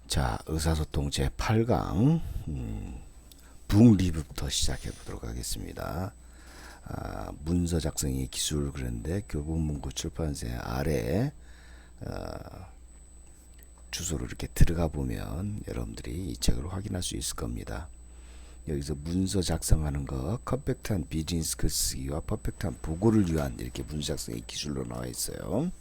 자, 의사소통 제8강 북리뷰부터 시작해 보도록 하겠습니다. 문서 작성의 기술 그런데 교보문고 출판사 아래 주소로 이렇게 들어가 보면 여러분들이 이 책을 확인할 수 있을 겁니다. 여기서 문서 작성하는 거, 퍼펙트한 비즈니스 글쓰기와 퍼펙트한 보고를 위한 이렇게 문서 작성의 기술로 나와 있어요.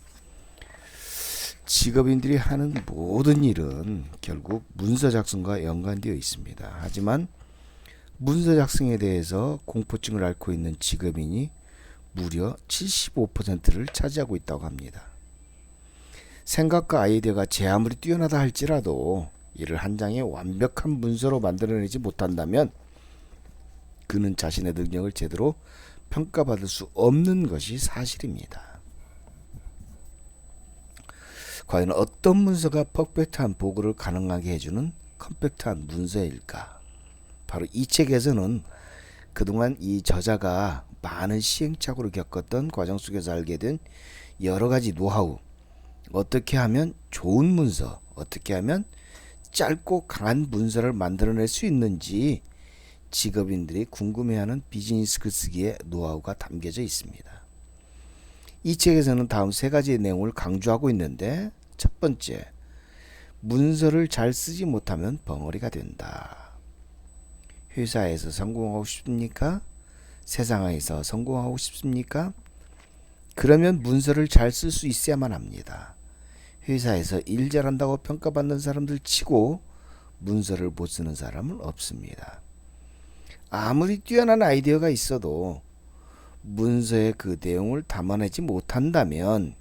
직업인들이 하는 모든 일은 결국 문서 작성과 연관되어 있습니다. 하지만 문서 작성에 대해서 공포증을 앓고 있는 직업인이 무려 75%를 차지하고 있다고 합니다. 생각과 아이디어가 제 아무리 뛰어나다 할지라도 이를 한 장의 완벽한 문서로 만들어내지 못한다면 그는 자신의 능력을 제대로 평가받을 수 없는 것이 사실입니다. 과연 어떤 문서가 퍼펙트한 보고를 가능하게 해주는 컴팩트한 문서일까? 바로 이 책에서는 그동안 이 저자가 많은 시행착오를 겪었던 과정 속에서 알게 된 여러 가지 노하우, 어떻게 하면 좋은 문서, 어떻게 하면 짧고 강한 문서를 만들어낼 수 있는지 직업인들이 궁금해하는 비즈니스 글쓰기의 노하우가 담겨져 있습니다. 이 책에서는 다음 세 가지의 내용을 강조하고 있는데, 첫 번째, 문서를 잘 쓰지 못하면 벙어리가 된다. 회사에서 성공하고 싶습니까? 세상에서 성공하고 싶습니까? 그러면 문서를 잘 쓸 수 있어야만 합니다. 회사에서 일 잘한다고 평가받는 사람들 치고 문서를 못 쓰는 사람은 없습니다. 아무리 뛰어난 아이디어가 있어도 문서에 그 내용을 담아내지 못한다면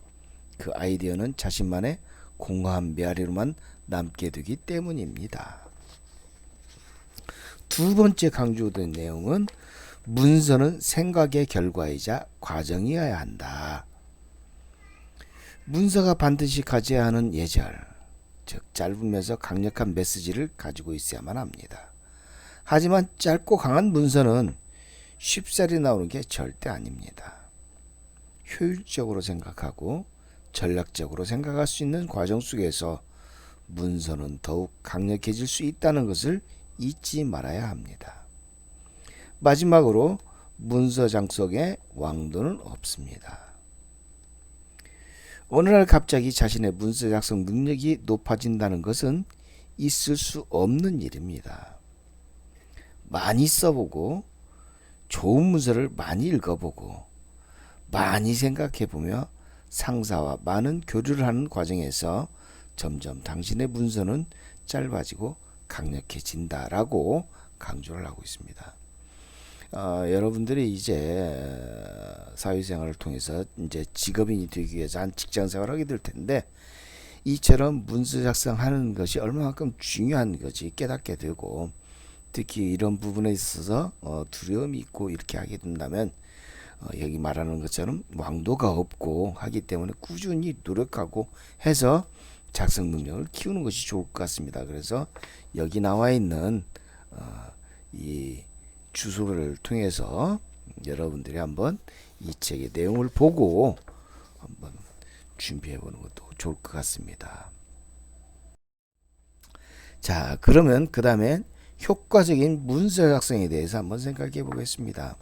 그 아이디어는 자신만의 공허한 메아리로만 남게 되기 때문입니다. 두 번째 강조된 내용은 문서는 생각의 결과이자 과정이어야 한다. 문서가 반드시 가져야 하는 예절, 즉 짧으면서 강력한 메시지를 가지고 있어야만 합니다. 하지만 짧고 강한 문서는 쉽사리 나오는 게 절대 아닙니다. 효율적으로 생각하고 전략적으로 생각할 수 있는 과정 속에서 문서는 더욱 강력해질 수 있다는 것을 잊지 말아야 합니다. 마지막으로 문서 장속에 왕도는 없습니다. 어느 날 갑자기 자신의 문서 작성 능력이 높아진다는 것은 있을 수 없는 일입니다. 많이 써보고 좋은 문서를 많이 읽어보고 많이 생각해보며 상사와 많은 교류를 하는 과정에서 점점 당신의 문서는 짧아지고 강력해진다라고 강조를 하고 있습니다. 여러분들이 이제 사회생활을 통해서 이제 직업인이 되기 위해서 한 직장생활을 하게 될 텐데, 이처럼 문서 작성하는 것이 얼마만큼 중요한 것이 깨닫게 되고, 특히 이런 부분에 있어서 두려움이 있고 이렇게 하게 된다면 여기 말하는 것처럼 왕도가 없고 하기 때문에 꾸준히 노력하고 해서 작성 능력을 키우는 것이 좋을 것 같습니다. 그래서 여기 나와 있는 이 주소를 통해서 여러분들이 한번 이 책의 내용을 보고 한번 준비해 보는 것도 좋을 것 같습니다. 자, 그러면 그 다음에 효과적인 문서 작성에 대해서 한번 생각해 보겠습니다.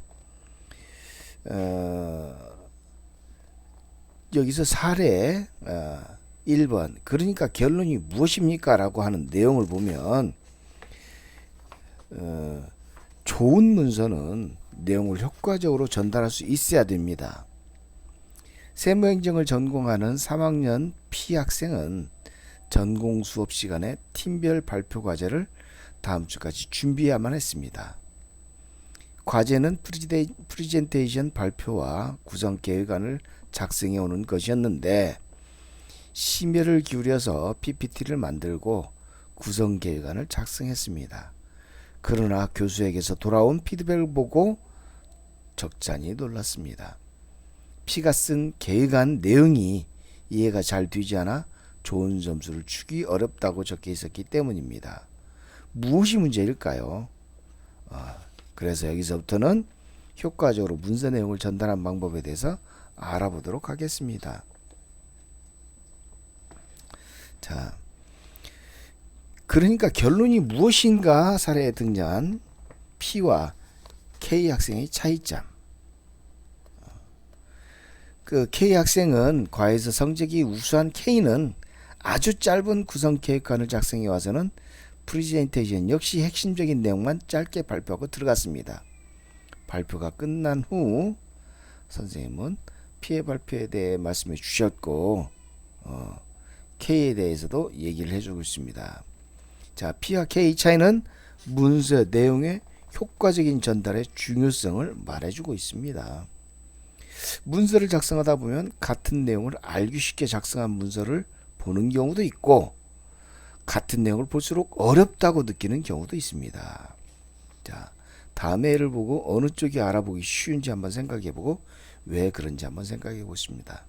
여기서 사례 1번, 그러니까 결론이 무엇입니까? 라고 하는 내용을 보면 좋은 문서는 내용을 효과적으로 전달할 수 있어야 됩니다. 세무행정을 전공하는 3학년 P학생은 전공 수업 시간에 팀별 발표 과제를 다음 주까지 준비해야만 했습니다. 과제는 프리젠테이션 발표와 구성 계획안을 작성해 오는 것이었는데, 심혈을 기울여서 PPT를 만들고 구성 계획안을 작성했습니다. 그러나 교수에게서 돌아온 피드백을 보고 적잖이 놀랐습니다. P가 쓴 계획안 내용이 이해가 잘 되지 않아 좋은 점수를 주기 어렵다고 적혀 있었기 때문입니다. 무엇이 문제일까요? 그래서 여기서부터는 효과적으로 문서 내용을 전달한 방법에 대해서 알아보도록 하겠습니다. 자, 그러니까 결론이 무엇인가 사례에 등장한 P와 K 학생의 차이점. 그 K 학생은 과에서 성적이 우수한 K는 아주 짧은 구성 계획안을 작성해 와서는 프레젠테이션 역시 핵심적인 내용만 짧게 발표하고 들어갔습니다. 발표가 끝난 후 선생님은 P의 발표에 대해 말씀해 주셨고 K에 대해서도 얘기를 해주고 있습니다. 자, P와 K 차이는 문서 내용의 효과적인 전달의 중요성을 말해주고 있습니다. 문서를 작성하다 보면 같은 내용을 알기 쉽게 작성한 문서를 보는 경우도 있고 같은 내용을 볼수록 어렵다고 느끼는 경우도 있습니다. 자, 다음에 예를 보고 어느 쪽이 알아보기 쉬운지 한번 생각해보고 왜 그런지 한번 생각해 보십니다.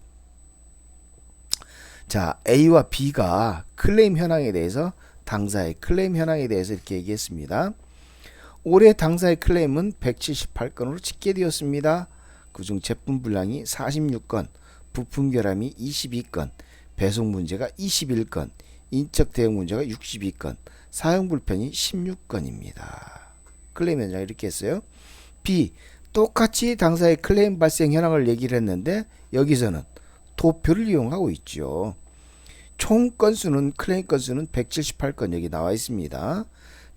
자, A와 B가 클레임 현황에 대해서 당사의 클레임 현황에 대해서 이렇게 얘기했습니다. 올해 당사의 클레임은 178건으로 집계되었습니다. 그중 제품 불량이 46건, 부품 결함이 22건, 배송 문제가 21건, 인적 대응 문제가 62건, 사용 불편이 16건입니다. 클레임 현장 이렇게 했어요. B, 똑같이 당사의 클레임 발생 현황을 얘기를 했는데 여기서는 도표를 이용하고 있죠. 총 건수는 클레임 건수는 178건 여기 나와 있습니다.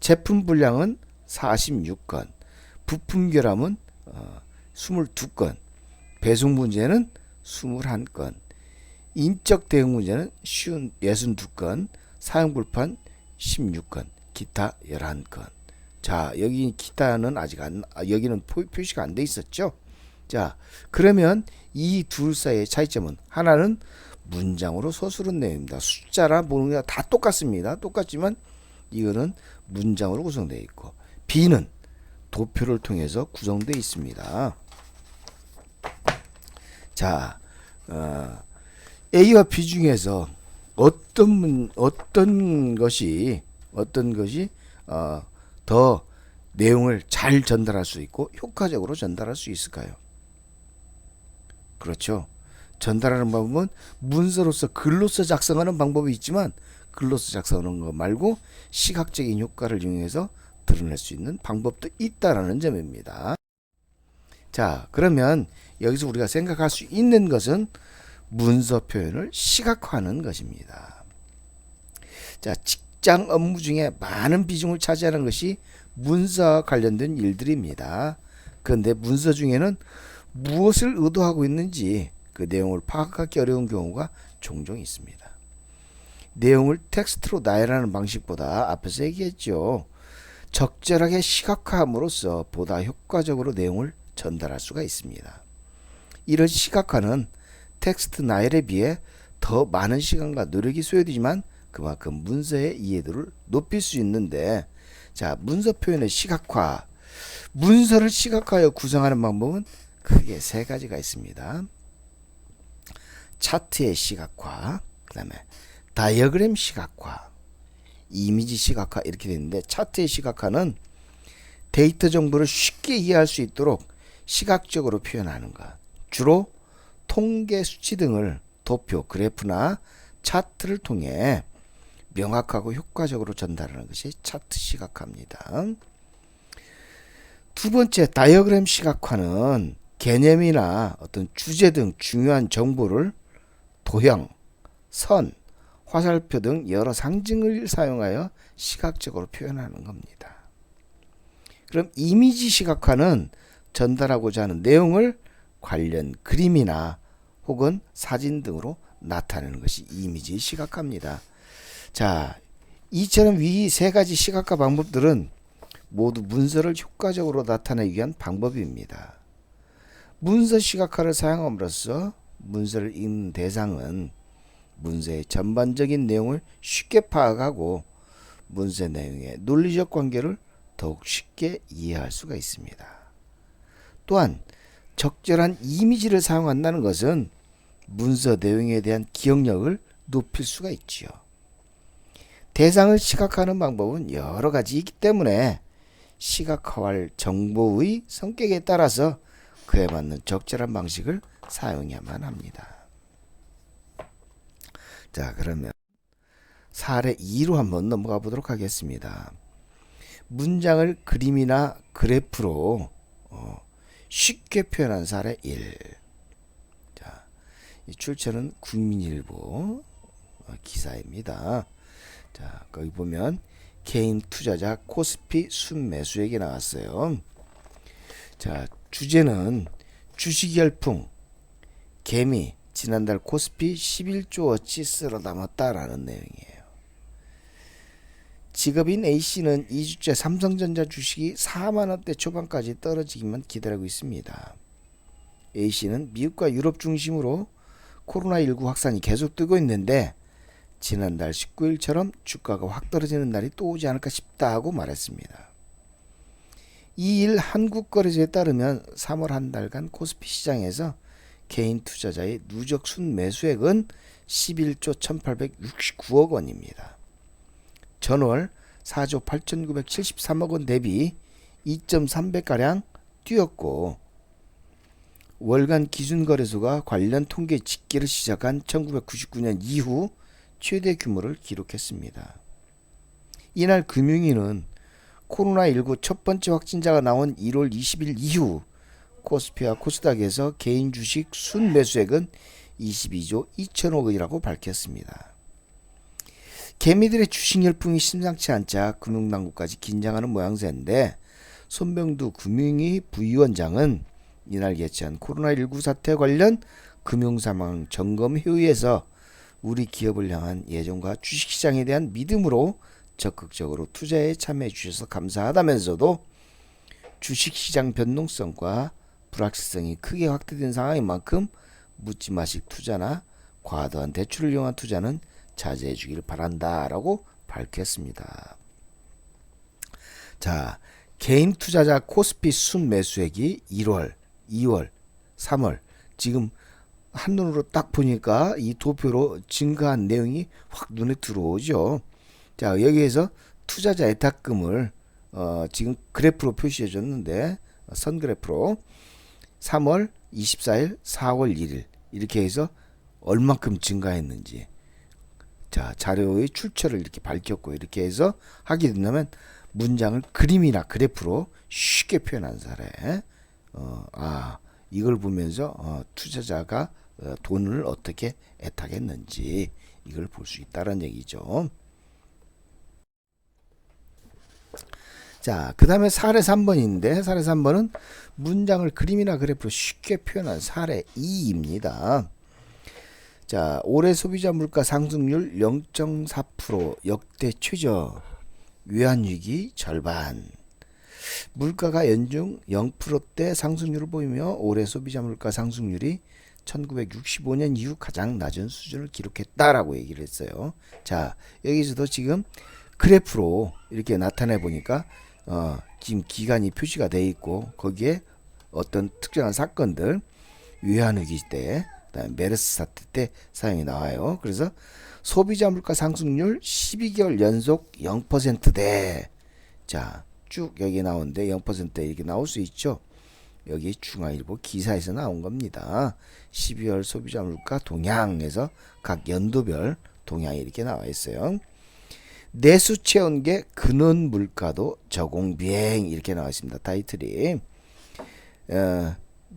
제품 불량은 46건, 부품 결함은 22건, 배송 문제는 21건, 인적 대응 문제는 62건, 사용 불편 16건, 기타 11건. 자, 여기 기타는 아직 여기는 표시가 안 돼 있었죠. 자, 그러면 이 둘 사이의 차이점은 하나는 문장으로 서술한 내용입니다. 숫자나 모르는 게 다 똑같습니다. 똑같지만 이거는 문장으로 구성되어 있고 B는 도표를 통해서 구성되어 있습니다. 자, A와 B 중에서 어떤 것이 더 내용을 잘 전달할 수 있고 효과적으로 전달할 수 있을까요? 그렇죠. 전달하는 방법은 문서로서 글로서 작성하는 방법이 있지만 글로서 작성하는 거 말고 시각적인 효과를 이용해서 드러낼 수 있는 방법도 있다라는 점입니다. 자, 그러면 여기서 우리가 생각할 수 있는 것은 문서 표현을 시각화하는 것입니다. 자, 직장 업무 중에 많은 비중을 차지하는 것이 문서와 관련된 일들입니다. 그런데 문서 중에는 무엇을 의도하고 있는지 그 내용을 파악하기 어려운 경우가 종종 있습니다. 내용을 텍스트로 나열하는 방식보다 앞에서 얘기했죠. 적절하게 시각화함으로써 보다 효과적으로 내용을 전달할 수가 있습니다. 이런 시각화는 텍스트 나열에 비해 더 많은 시간과 노력이 소요되지만 그만큼 문서의 이해도를 높일 수 있는데, 자, 문서 표현의 시각화, 문서를 시각화하여 구성하는 방법은 크게 세 가지가 있습니다. 차트의 시각화, 그 다음에 다이어그램 시각화, 이미지 시각화 이렇게 되는데, 차트의 시각화는 데이터 정보를 쉽게 이해할 수 있도록 시각적으로 표현하는 것, 주로 통계 수치 등을 도표, 그래프나 차트를 통해 명확하고 효과적으로 전달하는 것이 차트 시각화입니다. 두 번째, 다이어그램 시각화는 개념이나 어떤 주제 등 중요한 정보를 도형, 선, 화살표 등 여러 상징을 사용하여 시각적으로 표현하는 겁니다. 그럼 이미지 시각화는 전달하고자 하는 내용을 관련 그림이나 혹은 사진 등으로 나타내는 것이 이미지 시각화입니다. 자, 이처럼 위 세 가지 시각화 방법들은 모두 문서를 효과적으로 나타내기 위한 방법입니다. 문서 시각화를 사용함으로써 문서를 읽는 대상은 문서의 전반적인 내용을 쉽게 파악하고 문서 내용의 논리적 관계를 더욱 쉽게 이해할 수가 있습니다. 또한 적절한 이미지를 사용한다는 것은 문서 내용에 대한 기억력을 높일 수가 있지요. 대상을 시각화하는 방법은 여러 가지이기 때문에 시각화할 정보의 성격에 따라서 그에 맞는 적절한 방식을 사용해야만 합니다. 자, 그러면 사례 2로 한번 넘어가 보도록 하겠습니다. 문장을 그림이나 그래프로 쉽게 표현한 사례 1. 자, 이 출처는 국민일보 기사입니다. 자, 거기 보면 개인 투자자 코스피 순매수액이 나왔어요. 자, 주제는 주식 열풍, 개미, 지난달 코스피 11조어치 쓸어 담았다라는 내용이에요. 직업인 A씨는 2주째 삼성전자 주식이 4만원대 초반까지 떨어지기만 기다리고 있습니다. A씨는 미국과 유럽 중심으로 코로나19 확산이 계속되고 있는데 지난달 19일처럼 주가가 확 떨어지는 날이 또 오지 않을까 싶다고 말했습니다. 2일 한국거래소에 따르면 3월 한 달간 코스피 시장에서 개인 투자자의 누적 순매수액은 11조 1869억 원입니다. 전월 4조 8973억 원 대비 2.3배가량 뛰었고 월간 기준거래소가 관련 통계 집계를 시작한 1999년 이후 최대 규모를 기록했습니다. 이날 금융위는 코로나19 첫 번째 확진자가 나온 1월 20일 이후 코스피와 코스닥에서 개인 주식 순매수액은 22조 2천억 원이라고 밝혔습니다. 개미들의 주식 열풍이 심상치 않자 금융당국까지 긴장하는 모양새인데 손병두 금융위 부위원장은 이날 개최한 코로나19 사태 관련 금융상황 점검 회의에서 우리 기업을 향한 예전과 주식시장에 대한 믿음으로 적극적으로 투자에 참여해 주셔서 감사하다면서도 주식시장 변동성과 불확실성이 크게 확대된 상황인 만큼 묻지마식 투자나 과도한 대출을 이용한 투자는 자제해 주길 바란다라고 밝혔습니다. 자, 개인 투자자 코스피 순매수액이 1월, 2월, 3월 지금 한눈으로 딱 보니까 이 도표로 증가한 내용이 확 눈에 들어오죠. 자, 여기에서 투자자 애탁금을 지금 그래프로 표시해 줬는데 선 그래프로 3월 24일, 4월 1일 이렇게 해서 얼만큼 증가했는지 자, 자료의 출처를 이렇게 밝혔고 이렇게 해서 하게 된다면 문장을 그림이나 그래프로 쉽게 표현한 사례. 이걸 보면서 투자자가 돈을 어떻게 애탁했는지 이걸 볼 수 있다는 얘기죠. 자, 그 다음에 사례 3번인데 사례 3번은 문장을 그림이나 그래프로 쉽게 표현한 사례 2입니다. 자, 올해 소비자 물가 상승률 0.4% 역대 최저, 외환위기 절반. 물가가 연중 0%대 상승률을 보이며 올해 소비자 물가 상승률이 1965년 이후 가장 낮은 수준을 기록했다라고 얘기를 했어요. 자, 여기서도 지금 그래프로 이렇게 나타내 보니까 지금 기간이 표시가 돼 있고 거기에 어떤 특정한 사건들 외환위기 때 그다음에 메르스 사태 때 사용이 나와요. 그래서 소비자 물가 상승률 12개월 연속 0%대. 자, 쭉 여기 나오는데 0%대 이렇게 나올 수 있죠. 여기 중앙일보 기사에서 나온 겁니다. 12월 소비자 물가 동향에서 각 연도별 동향이 이렇게 나와 있어요. 내수 체온계 근원 물가도 저공 비행 이렇게 나와 있습니다. 타이틀이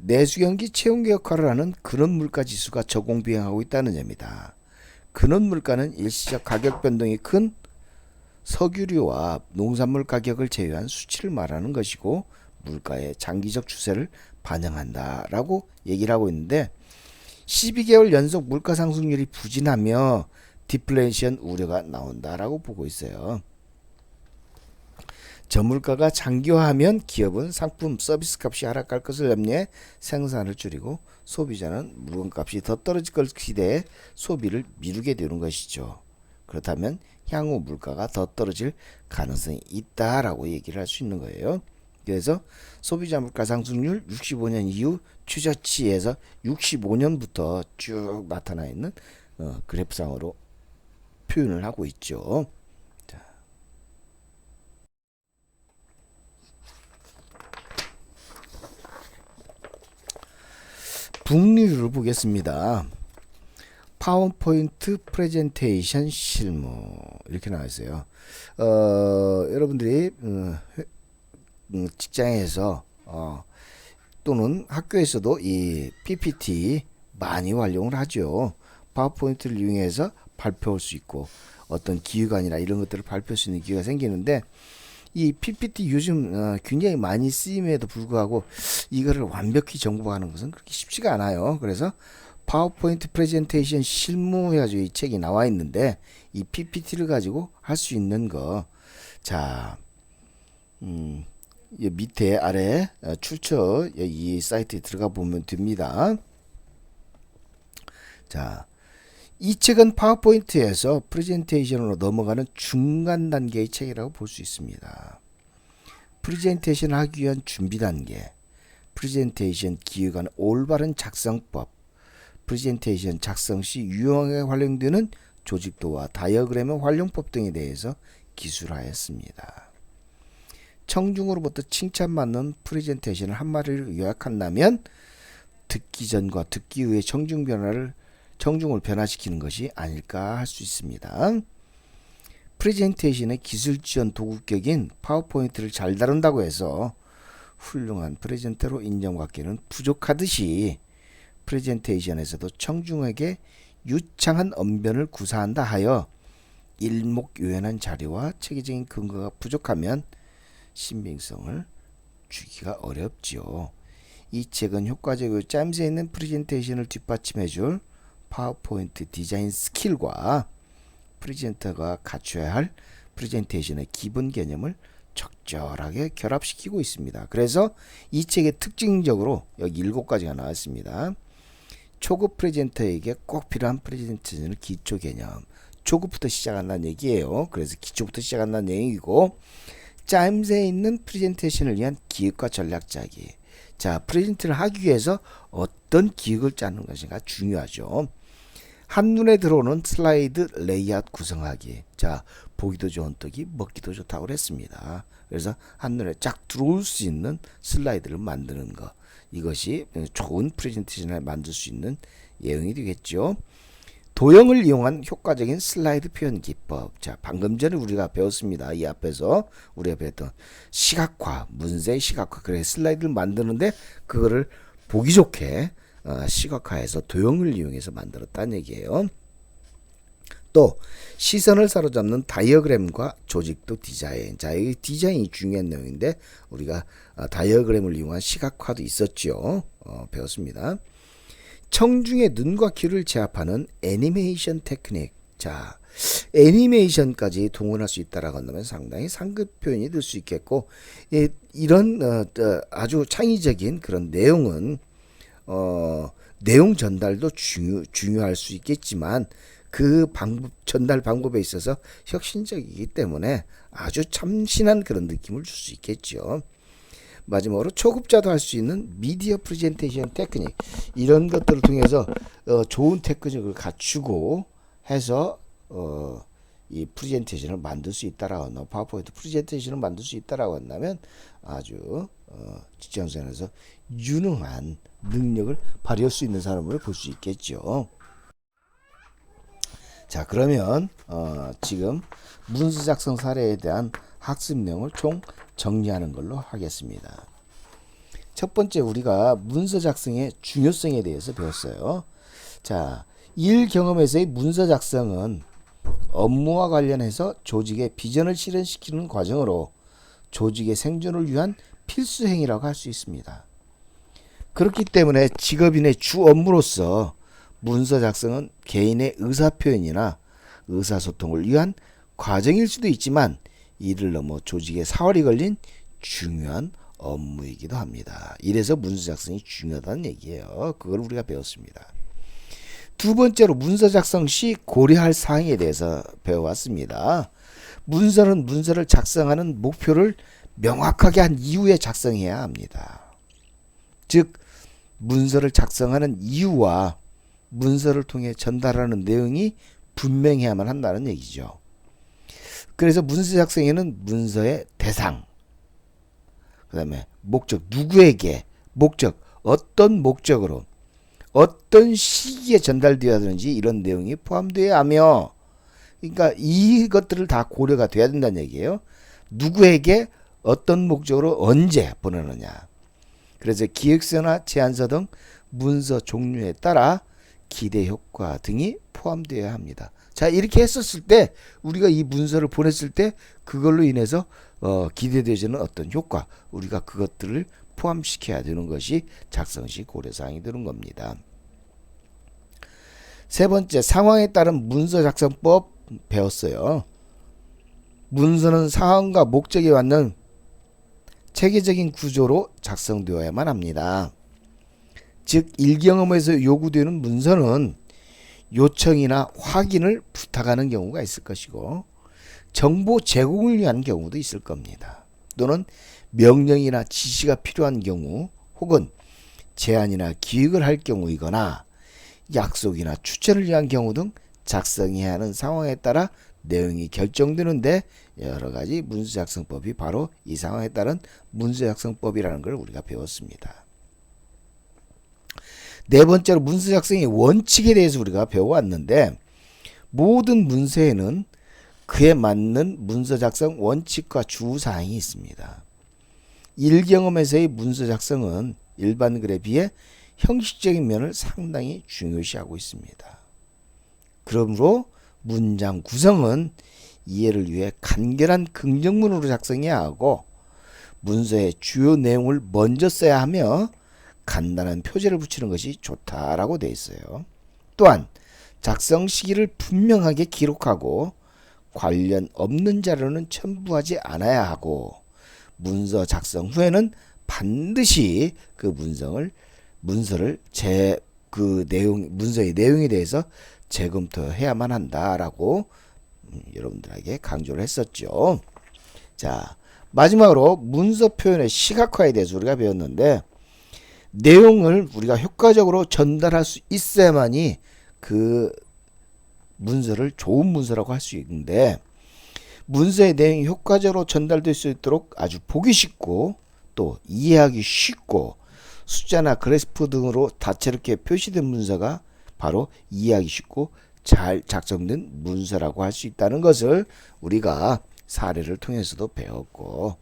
내수 경기 체온계 역할을 하는 근원 물가 지수가 저공 비행하고 있다는 점입니다. 근원 물가는 일시적 가격 변동이 큰 석유류와 농산물 가격을 제외한 수치를 말하는 것이고 물가의 장기적 추세를 반영한다라고 얘기를 하고 있는데 12개월 연속 물가 상승률이 부진하며 디플레이션 우려가 나온다라고 보고 있어요. 저물가가 장기화하면 기업은 상품 서비스 값이 하락할 것을 염려해 생산을 줄이고 소비자는 물건값이 더 떨어질 걸 기대해 소비를 미루게 되는 것이죠. 그렇다면 향후 물가가 더 떨어질 가능성이 있다라고 얘기를 할 수 있는 거예요. 그래서 소비자 물가 상승률 65년 이후 최저치에서 65년부터 쭉 나타나 있는 그래프상으로 표현을 하고 있죠. 자. 북유를 보겠습니다. 파워포인트 프레젠테이션 실무 이렇게 나와 있어요. 여러분들이 직장에서 또는 학교에서도 이 PPT 많이 활용을 하죠. 파워포인트를 이용해서 발표할 수 있고 어떤 기획안이나 이런 것들을 발표할 수 있는 기회가 생기는데 이 PPT 요즘 굉장히 많이 쓰임에도 불구하고 이거를 완벽히 정복하는 것은 그렇게 쉽지가 않아요. 그래서 파워포인트 프레젠테이션 실무 해가지고 이 책이 나와 있는데 이 PPT를 가지고 할 수 있는 거. 자, 이 밑에 아래 출처 이 사이트에 들어가 보면 됩니다. 자, 이 책은 파워포인트에서 프레젠테이션으로 넘어가는 중간 단계의 책이라고 볼 수 있습니다. 프레젠테이션 하기 위한 준비 단계, 프레젠테이션 기획안 올바른 작성법, 프레젠테이션 작성 시 유용하게 활용되는 조직도와 다이어그램의 활용법 등에 대해서 기술하였습니다. 청중으로부터 칭찬받는 프레젠테이션을 한마디로 요약한다면 듣기 전과 듣기 후의 청중을 변화시키는 것이 아닐까 할 수 있습니다. 프레젠테이션의 기술 지원 도구격인 파워포인트를 잘 다룬다고 해서 훌륭한 프레젠터로 인정받기는 부족하듯이 프레젠테이션에서도 청중에게 유창한 언변을 구사한다 하여 일목요연한 자료와 체계적인 근거가 부족하면 신빙성을 주기가 어렵지요. 이 책은 효과적이고 짜임새 있는 프레젠테이션을 뒷받침해줄 파워포인트 디자인 스킬과 프레젠터가 갖춰야 할 프레젠테이션의 기본 개념을 적절하게 결합시키고 있습니다. 그래서 이 책의 특징적으로 여기 7가지가 나왔습니다. 초급 프레젠터에게 꼭 필요한 프레젠테이션의 기초 개념. 초급부터 시작한다는 얘기예요. 그래서 기초부터 시작한다는 얘기고, 짜임새 있는 프레젠테이션을 위한 기획과 전략 짜기. 자, 프레젠트를 하기 위해서 어떤 기획을 짜는 것인가 중요하죠. 한눈에 들어오는 슬라이드 레이아웃 구성하기. 자, 보기도 좋은 떡이 먹기도 좋다고 그랬습니다. 그래서 한눈에 쫙 들어올 수 있는 슬라이드를 만드는 것. 이것이 좋은 프레젠테이션을 만들 수 있는 예형이 되겠죠. 도형을 이용한 효과적인 슬라이드 표현 기법. 자, 방금 전에 우리가 배웠습니다. 이 앞에서 우리가 배웠던 시각화, 문서의 시각화. 그래, 슬라이드를 만드는데 그거를 보기 좋게 시각화해서 도형을 이용해서 만들었다는 얘기예요. 또 시선을 사로잡는 다이어그램과 조직도 디자인. 자, 이 디자인이 중요한 내용인데 우리가 다이어그램을 이용한 시각화도 있었죠. 배웠습니다. 청중의 눈과 귀를 제압하는 애니메이션 테크닉. 자, 애니메이션까지 동원할 수 있다라고 한다면 상당히 상급 표현이 될 수 있겠고, 이런 아주 창의적인 그런 내용은 내용 전달도 중요할 수 있겠지만 그 전달 방법에 있어서 혁신적이기 때문에 아주 참신한 그런 느낌을 줄 수 있겠죠. 마지막으로 초급자도 할 수 있는 미디어 프레젠테이션 테크닉, 이런 것들을 통해서 좋은 테크닉을 갖추고 해서 이 프레젠테이션을 만들 수 있다라고 한다면, 파워포인트 프레젠테이션을 만들 수 있다라고 한다면 아주 직장생활에서 유능한 능력을 발휘할 수 있는 사람을 볼 수 있겠죠. 자, 그러면 지금 문서 작성 사례에 대한 학습 내용을 총 정리하는 걸로 하겠습니다. 첫 번째, 우리가 문서 작성의 중요성에 대해서 배웠어요. 자, 일 경험에서의 문서 작성은 업무와 관련해서 조직의 비전을 실현시키는 과정으로 조직의 생존을 위한 필수 행위라고 할 수 있습니다. 그렇기 때문에 직업인의 주 업무로서 문서 작성은 개인의 의사표현이나 의사소통을 위한 과정일 수도 있지만 이를 넘어 조직의 사활이 걸린 중요한 업무이기도 합니다. 이래서 문서 작성이 중요하다는 얘기예요. 그걸 우리가 배웠습니다. 두 번째로 문서 작성 시 고려할 사항에 대해서 배워왔습니다. 문서는 문서를 작성하는 목표를 명확하게 한 이후에 작성해야 합니다. 즉, 문서를 작성하는 이유와 문서를 통해 전달하는 내용이 분명해야만 한다는 얘기죠. 그래서 문서 작성에는 문서의 대상, 그 다음에 목적, 누구에게, 목적, 어떤 목적으로, 어떤 시기에 전달되어야 되는지 이런 내용이 포함되어야 하며, 그러니까 이것들을 다 고려가 돼야 된다는 얘기예요. 누구에게 어떤 목적으로 언제 보내느냐. 그래서 기획서나 제안서 등 문서 종류에 따라 기대 효과 등이 포함되어야 합니다. 자, 이렇게 했었을 때 우리가 이 문서를 보냈을 때 그걸로 인해서 기대되지는 어떤 효과, 우리가 그것들을 포함시켜야 되는 것이 작성 시 고려사항이 되는 겁니다. 세 번째, 상황에 따른 문서 작성법 배웠어요. 문서는 상황과 목적에 맞는 체계적인 구조로 작성되어야만 합니다. 즉 일경험에서 요구되는 문서는 요청이나 확인을 부탁하는 경우가 있을 것이고, 정보 제공을 위한 경우도 있을 겁니다. 또는 명령이나 지시가 필요한 경우, 혹은 제안이나 기획을 할 경우이거나 약속이나 추천을 위한 경우 등 작성해야 하는 상황에 따라 내용이 결정되는데, 여러가지 문서작성법이 바로 이 상황에 따른 문서작성법이라는 걸 우리가 배웠습니다. 네 번째로 문서작성의 원칙에 대해서 우리가 배워왔는데, 모든 문서에는 그에 맞는 문서작성 원칙과 주사항이 있습니다. 일경험에서의 문서작성은 일반 글에 비해 형식적인 면을 상당히 중요시하고 있습니다. 그러므로 문장 구성은 이해를 위해 간결한 긍정문으로 작성해야 하고, 문서의 주요 내용을 먼저 써야 하며 간단한 표제를 붙이는 것이 좋다라고 되어 있어요. 또한 작성 시기를 분명하게 기록하고 관련 없는 자료는 첨부하지 않아야 하고, 문서 작성 후에는 반드시 그 문서의 문서의 내용에 대해서 재검토해야만 한다라고 여러분들에게 강조를 했었죠. 자, 마지막으로 문서 표현의 시각화에 대해서 우리가 배웠는데, 내용을 우리가 효과적으로 전달할 수 있어야만이 그 문서를 좋은 문서라고 할 수 있는데, 문서의 내용이 효과적으로 전달될 수 있도록 아주 보기 쉽고 또 이해하기 쉽고 숫자나 그래프 등으로 다채롭게 표시된 문서가 바로 이해하기 쉽고 잘 작성된 문서라고 할 수 있다는 것을 우리가 사례를 통해서도 배웠고,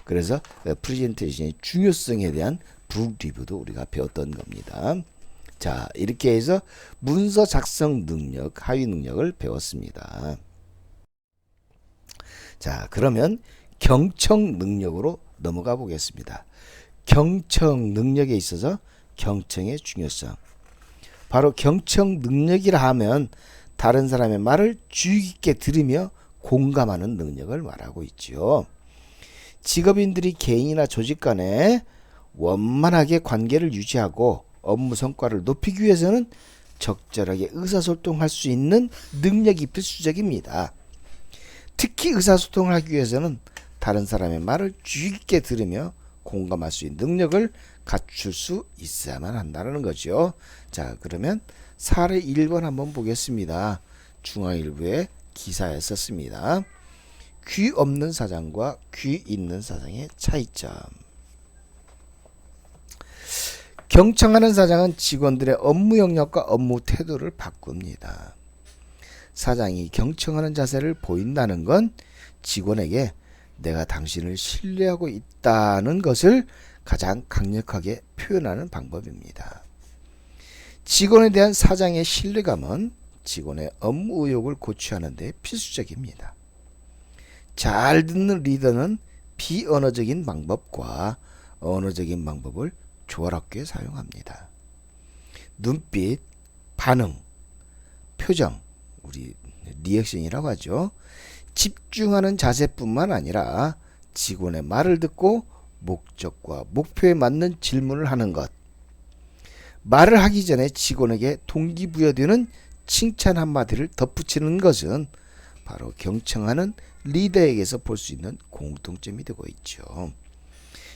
그래서 프레젠테이션의 중요성에 대한 북 리뷰도 우리가 배웠던 겁니다. 자, 이렇게 해서 문서 작성 능력, 하위 능력을 배웠습니다. 자, 그러면 경청 능력으로 넘어가 보겠습니다. 경청 능력에 있어서 경청의 중요성. 바로 경청 능력이라 하면 다른 사람의 말을 주의 깊게 들으며 공감하는 능력을 말하고 있죠. 직업인들이 개인이나 조직 간에 원만하게 관계를 유지하고 업무 성과를 높이기 위해서는 적절하게 의사소통할 수 있는 능력이 필수적입니다. 특히 의사소통을 하기 위해서는 다른 사람의 말을 주의 깊게 들으며 공감할 수 있는 능력을 갖출 수 있어야만 한다는 거죠. 자, 그러면 사례 1번 한번 보겠습니다. 중앙일보의 기사에 썼습니다. 귀 없는 사장과 귀 있는 사장의 차이점. 경청하는 사장은 직원들의 업무 영역과 업무 태도를 바꿉니다. 사장이 경청하는 자세를 보인다는 건 직원에게 내가 당신을 신뢰하고 있다는 것을 가장 강력하게 표현하는 방법입니다. 직원에 대한 사장의 신뢰감은 직원의 업무 의욕을 고취하는 데 필수적입니다. 잘 듣는 리더는 비언어적인 방법과 언어적인 방법을 조화롭게 사용합니다. 눈빛, 반응, 표정, 우리 리액션이라고 하죠. 집중하는 자세뿐만 아니라 직원의 말을 듣고 목적과 목표에 맞는 질문을 하는 것, 말을 하기 전에 직원에게 동기부여되는 칭찬 한마디를 덧붙이는 것은 바로 경청하는 리더에게서 볼 수 있는 공통점이 되고 있죠.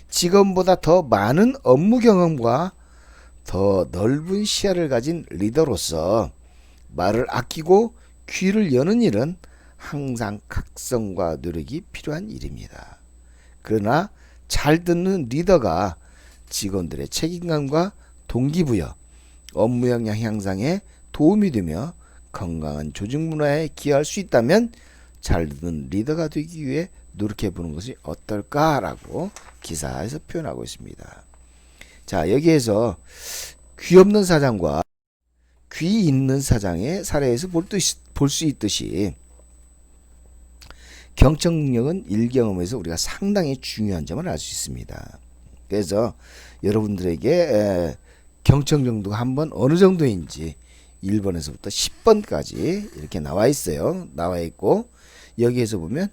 직원보다 더 많은 업무 경험과 더 넓은 시야를 가진 리더로서 말을 아끼고 귀를 여는 일은 항상 각성과 노력이 필요한 일입니다. 그러나 잘 듣는 리더가 직원들의 책임감과 동기부여, 업무 역량 향상에 도움이 되며 건강한 조직 문화에 기여할 수 있다면 잘 듣는 리더가 되기 위해 노력해 보는 것이 어떨까라고 기사에서 표현하고 있습니다. 자, 여기에서 귀 없는 사장과 귀 있는 사장의 사례에서 볼 수 있듯이 경청 능력은 일경험에서 우리가 상당히 중요한 점을 알 수 있습니다. 그래서 여러분들에게 경청 정도가 한번 어느 정도인지 1번에서부터 10번까지 이렇게 나와 있어요. 나와 있고 여기에서 보면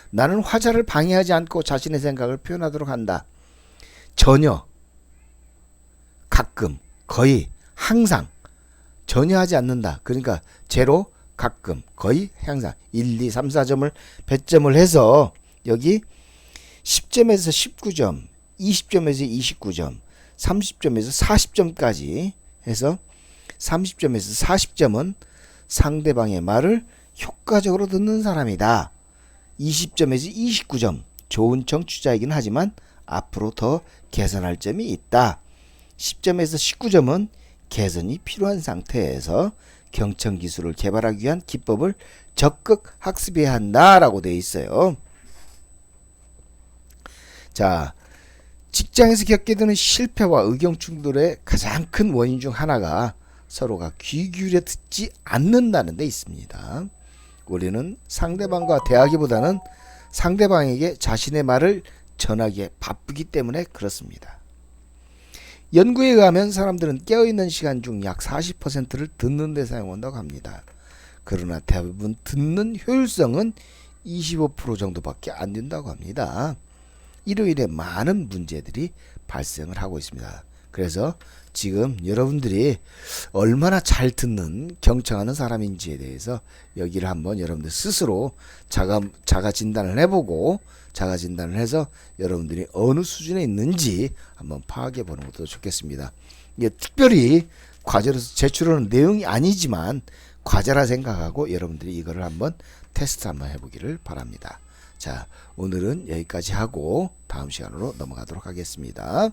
나는 화자를 방해하지 않고 자신의 생각을 표현하도록 한다. 전혀, 가끔, 거의, 항상, 전혀 하지 않는다. 그러니까 제로, 가끔, 거의, 항상 1, 2, 3, 4점을 배점을 해서 여기 10점에서 19점, 20점에서 29점, 30점에서 40점까지 해서 30점에서 40점은 상대방의 말을 효과적으로 듣는 사람이다. 20점에서 29점, 좋은 청취자이긴 하지만 앞으로 더 개선할 점이 있다. 10점에서 19점은 개선이 필요한 상태에서 경청 기술을 개발하기 위한 기법을 적극 학습해야 한다라고 되어 있어요. 자, 직장에서 겪게 되는 실패와 의견 충돌의 가장 큰 원인 중 하나가 서로가 귀 기울여 듣지 않는다는 데 있습니다. 우리는 상대방과 대하기보다는 상대방에게 자신의 말을 전하기에 바쁘기 때문에 그렇습니다. 연구에 의하면 사람들은 깨어있는 시간 중 약 40%를 듣는 데 사용한다고 합니다. 그러나 대부분 듣는 효율성은 25% 정도밖에 안 된다고 합니다. 이로 인해 많은 문제들이 발생을 하고 있습니다. 그래서 지금 여러분들이 얼마나 잘 듣는 경청하는 사람인지에 대해서 여기를 한번 여러분들 스스로 자가 진단을 해보고 자가 진단을 해서 여러분들이 어느 수준에 있는지 한번 파악해 보는 것도 좋겠습니다. 이게 특별히 과제로서 제출하는 내용이 아니지만 과제라 생각하고 여러분들이 이거를 한번 테스트 한번 해보기를 바랍니다. 자, 오늘은 여기까지 하고 다음 시간으로 넘어가도록 하겠습니다.